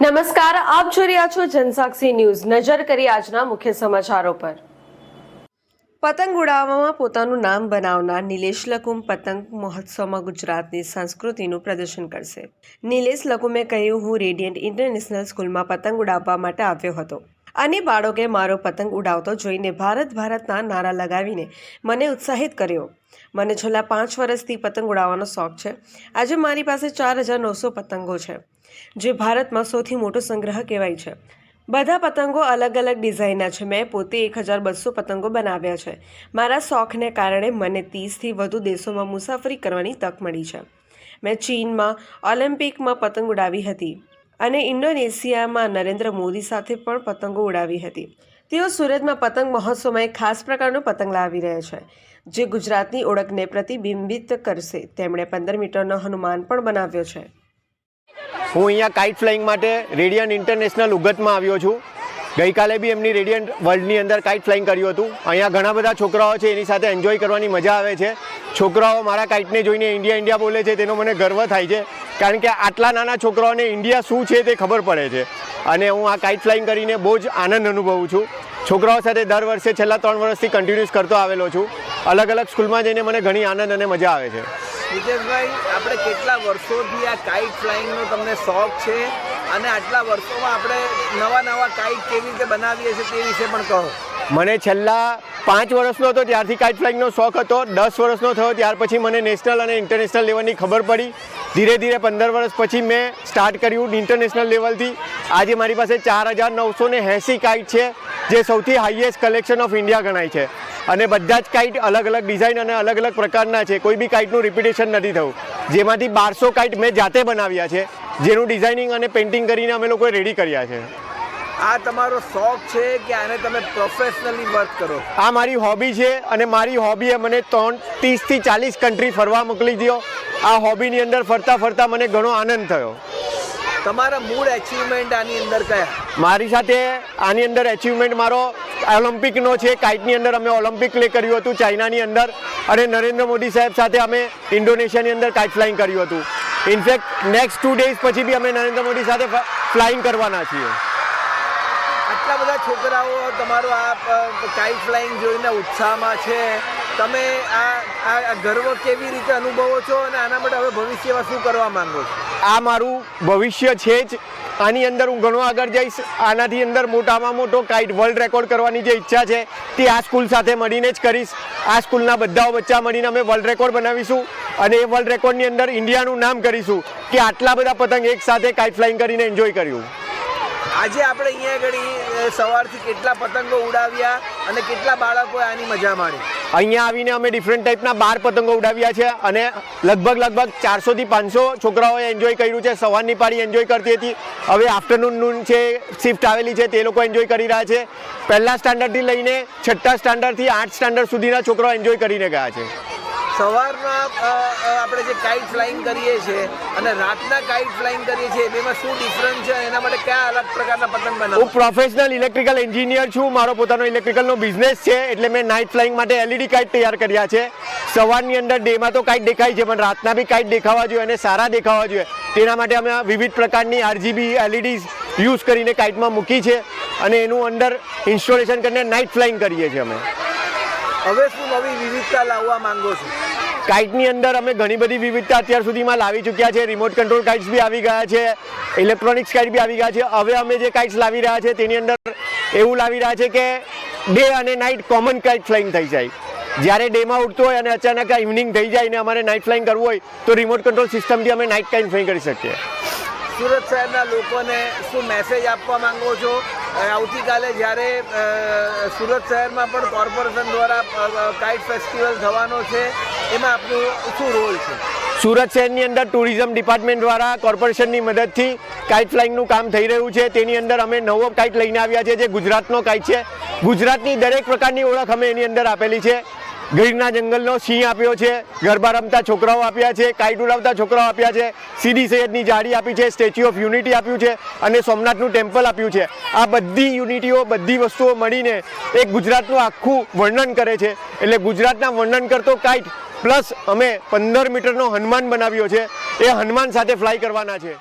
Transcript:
નમસ્કાર, આપ જોઈ રહ્યા છો જનસાક્ષી ન્યૂઝ। નજર કરી આજના મુખ્ય સમાચારો પર। પતંગ ઉડાવવામાં પોતાનું નામ બનાવનાર નિલેશ લકુમ પતંગ મહોત્સવમાં ગુજરાતની સંસ્કૃતિનું પ્રદર્શન કરશે। નિલેશ લકુમે કહ્યું, હું રેડિયન્ટ ઇન્ટરનેશનલ સ્કૂલમાં પતંગ ઉડાવવા માટે આવ્યો હતો અને બાળકે મારો પતંગ ઉડાવતો જોઈને ભારત ભારતના નારા લગાવીને મને ઉત્સાહિત કર્યો। મને છેલ્લા 5 વર્ષથી પતંગ ઉડાવવાનો શોખ છે। આજે મારી પાસે 4900 પતંગો છે, જે ભારતમાં સૌથી મોટો સંગ્રહ કહેવાય છે। બધા પતંગો અલગ અલગ ડિઝાઇનના છે। મેં પોતે 1200 પતંગો બનાવ્યા છે। મારા શોખને કારણે મને 30થી વધુ દેશોમાં મુસાફરી કરવાની તક મળી છે। મેં ચીનમાં ઓલિમ્પિકમાં પતંગ ઉડાવી હતી અને ઇન્ડોનેશિયામાં નરેન્દ્ર મોદી સાથે પણ પતંગો ઉડાવી હતી। તેઓ સુરતમાં પતંગ મહોત્સવમાં એક ખાસ પ્રકારનો પતંગ લાવી રહ્યા છે, જે ગુજરાતની ઓળખને પ્રતિબિંબિત કરશે। તેમણે 15 મીટરનો હનુમાન પણ બનાવ્યો છે। હું અહીંયા કાઇટ ફ્લાઇંગ માટે રેડિયન્ટ ઇન્ટરનેશનલ ઉગતમાં આવ્યો છું। ગઈકાલે બી એમની રેડિયન્ટ વર્લ્ડની અંદર કાઇટ ફ્લાઇંગ કર્યું હતું। અહીંયા ઘણા બધા છોકરાઓ છે, એની સાથે એન્જોય કરવાની મજા આવે છે। છોકરાઓ મારા કાઇટને જોઈને ઇન્ડિયા ઇન્ડિયા બોલે છે, તેનો મને ગર્વ થાય છે, કારણ કે આટલા નાના છોકરાઓને ઇન્ડિયા શું છે તે ખબર પડે છે। અને હું આ કાઇટ ફ્લાઇંગ કરીને બહુ જ આનંદ અનુભવું છું। છોકરાઓ સાથે દર વર્ષે છેલ્લા 3 વર્ષથી કન્ટિન્યુઅસ કરતો આવેલો છું। અલગ અલગ સ્કૂલમાં જઈને મને ઘણી આનંદ અને મજા આવે છે। નિતેશભાઈ, આપણે કેટલા વર્ષોથી આ કાઇટ ફ્લાઇંગનો તમને શોખ છે અને આટલા વર્ષોમાં આપણે નવા કાઇટ કેવી રીતે બનાવીએ છીએ તે વિશે પણ કહો। મને છેલ્લા 5 વર્ષનો હતો ત્યારથી કાઇટ ફ્લાઇંગનો શોખ હતો। 10 વર્ષનો થયો ત્યાર પછી મને નેશનલ અને ઇન્ટરનેશનલ લેવલની ખબર પડી। ધીરે ધીરે 15 વર્ષ પછી મેં સ્ટાર્ટ કર્યું ઇન્ટરનેશનલ લેવલથી। આજે મારી પાસે 4980 કાઇટ છે, જે સૌથી હાઈએસ્ટ કલેક્શન ઓફ ઇન્ડિયા ગણાય છે। અને બધા જ કાઇટ અલગ અલગ ડિઝાઇન અને અલગ અલગ પ્રકારના છે। કોઈ બી કાઇટનું રિપીટેશન નથી થયું। જેમાંથી 1200 કાઇટ મેં જાતે બનાવ્યા છે, જેનું ડિઝાઇનિંગ અને પેઇન્ટિંગ કરીને અમે લોકોએ રેડી કર્યા છે। આ તમારો શોખ છે કે આને તમે પ્રોફેશનલી વર્ક કરો? આ મારી હોબી છે અને મારી હોબીએ મને 30થી 40 કન્ટ્રી ફરવા મોકલી દીધો। આ હોબીની અંદર ફરતા ફરતા મને ઘણો આનંદ થયો। તમારા મૂળ એચિવમેન્ટ આની અંદર કયા? મારી સાથે આની અંદર એચિવમેન્ટ મારો ઓલિમ્પિકનો છે। કાઇટની અંદર અમે ઓલિમ્પિક પ્લે કર્યું હતું ચાઇનાની અંદર, અને નરેન્દ્ર મોદી સાહેબ સાથે અમે ઇન્ડોનેશિયાની અંદર કાઇટ ફ્લાઇંગ કર્યું હતું। ઇનફેક્ટ નેક્સ્ટ 2 ડેઝ પછી બી અમે નરેન્દ્ર મોદી સાથે ફ્લાઇંગ કરવાના છીએ। આટલા બધા છોકરાઓ તમારો આ કાઇટ ફ્લાઇંગ જોઈને ઉત્સાહમાં છે। તમે આ ગર્વ કેવી રીતે અનુભવો છો અને આના માટે હવે ભવિષ્યમાં શું કરવા માંગો છો? આ મારું ભવિષ્ય છે જ। આની અંદર હું ઘણો આગળ જઈશ। આનાથી અંદર મોટામાં મોટો કાઇટ વર્લ્ડ રેકોર્ડ કરવાની જે ઈચ્છા છે તે આ સ્કૂલ સાથે મળીને જ કરીશ। આ સ્કૂલના બધા બચ્ચા મળીને અમે વર્લ્ડ રેકોર્ડ બનાવીશું અને એ વર્લ્ડ રેકોર્ડની અંદર ઇન્ડિયાનું નામ કરીશું કે આટલા બધા પતંગ એક સાથે કાઇટ ફ્લાઇંગ કરીને એન્જોય કર્યું। આજે આપણે અહીંયા આગળ સવારથી કેટલા પતંગો ઉડાવ્યા અને કેટલા બાળકોએ આની મજા માણી? અહીંયા આવીને અમે ડિફરન્ટ ટાઈપના 12 પતંગો ઉડાવ્યા છે અને લગભગ 400થી 500 છોકરાઓએ એન્જોય કર્યું છે। સવારની પાળી એન્જોય કરતી હતી, હવે આફ્ટરનૂન છે શિફ્ટ આવેલી છે, તે લોકો એન્જોય કરી રહ્યા છે। પહેલા સ્ટાન્ડર્ડથી લઈને 6થા સ્ટાન્ડર્ડથી 8 સ્ટાન્ડર્ડ સુધીના છોકરાઓ એન્જોય કરીને ગયા છે। સવારમાં આપણે જે કાઇટ ફ્લાઇંગ કરીએ છીએ અને રાતના કાઇટ ફ્લાઇંગ કરીએ છીએ, બેમાં શું ડિફરન્સ છે? એના માટે કયા અલગ પ્રકારના પતંગ બનાવો? હું પ્રોફેશનલ ઇલેક્ટ્રિકલ એન્જિનિયર છું। મારો પોતાનો ઇલેક્ટ્રિકલનો બિઝનેસ છે, એટલે મેં નાઇટ ફ્લાઇંગ માટે LED કાઇટ તૈયાર કર્યા છે। સવારની અંદર ડેમાં તો કાઇટ દેખાય છે, પણ રાતના બી કાઇટ દેખાવા જોઈએ અને સારા દેખાવા જોઈએ, તેના માટે અમે વિવિધ પ્રકારની RGB LEDs યુઝ કરીને કાઇટમાં મૂકી છે અને એનું અંદર ઇન્સ્ટોલેશન કરીને નાઇટ ફ્લાઇંગ કરીએ છીએ અમે। હવે શું નવી વિવિધતા લાવવા માંગો છો? કાઇટની અંદર અમે ઘણી બધી વિવિધતા અત્યાર સુધીમાં લાવી ચૂક્યા છે। રિમોટ કંટ્રોલ કાઇટ્સ બી આવી ગયા છે, ઇલેક્ટ્રોનિક્સ કાઇટ બી આવી ગયા છે। હવે અમે જે કાઇટ્સ લાવી રહ્યા છે તેની અંદર એવું લાવી રહ્યા છે કે ડે અને નાઇટ કોમન કાઇટ ફ્લાઇંગ થઈ જાય। જ્યારે ડેમાં ઉડતો હોય અને અચાનક ઇવનિંગ થઈ જાય ને અમારે નાઇટ ફ્લાઇંગ કરવું હોય તો રિમોટ કંટ્રોલ સિસ્ટમથી અમે નાઇટ કાઇટ ફ્લાઇંગ કરી શકીએ। સુરત શહેરના લોકોને શું મેસેજ આપવા માંગો છો? આવતીકાલે જ્યારે સુરત શહેરમાં પણ કોર્પોરેશન દ્વારા કાઇટ ફેસ્ટિવલ થવાનો છે, એમાં આપનું શું રોલ છે? સુરત શહેરની અંદર ટુરિઝમ ડિપાર્ટમેન્ટ દ્વારા કોર્પોરેશનની મદદથી કાઇટ ફ્લાઇંગનું કામ થઈ રહ્યું છે। તેની અંદર અમે નવો કાઇટ લઈને આવ્યા છે, જે ગુજરાતનો કાઇટ છે। ગુજરાતની દરેક પ્રકારની ઓળખ અમે એની અંદર આપેલી છે। ગીરના જંગલનો સિંહ આપ્યો છે, ગરબા રમતા છોકરાઓ આપ્યા છે, કાઇટ ઉડાવતા છોકરાઓ આપ્યા છે, સીડી સૈયદની જાળી આપી છે, સ્ટેચ્યુ ઓફ યુનિટી આપ્યું છે અને સોમનાથનું ટેમ્પલ આપ્યું છે। આ બધી યુનિટીઓ, બધી વસ્તુઓ મળીને એક ગુજરાતનું આખું વર્ણન કરે છે। એટલે ગુજરાતના વર્ણન કરતો કાઇટ પ્લસ અમે 15 મીટરનો હનુમાન બનાવ્યો છે। એ હનુમાન સાથે ફ્લાય કરવાના છે।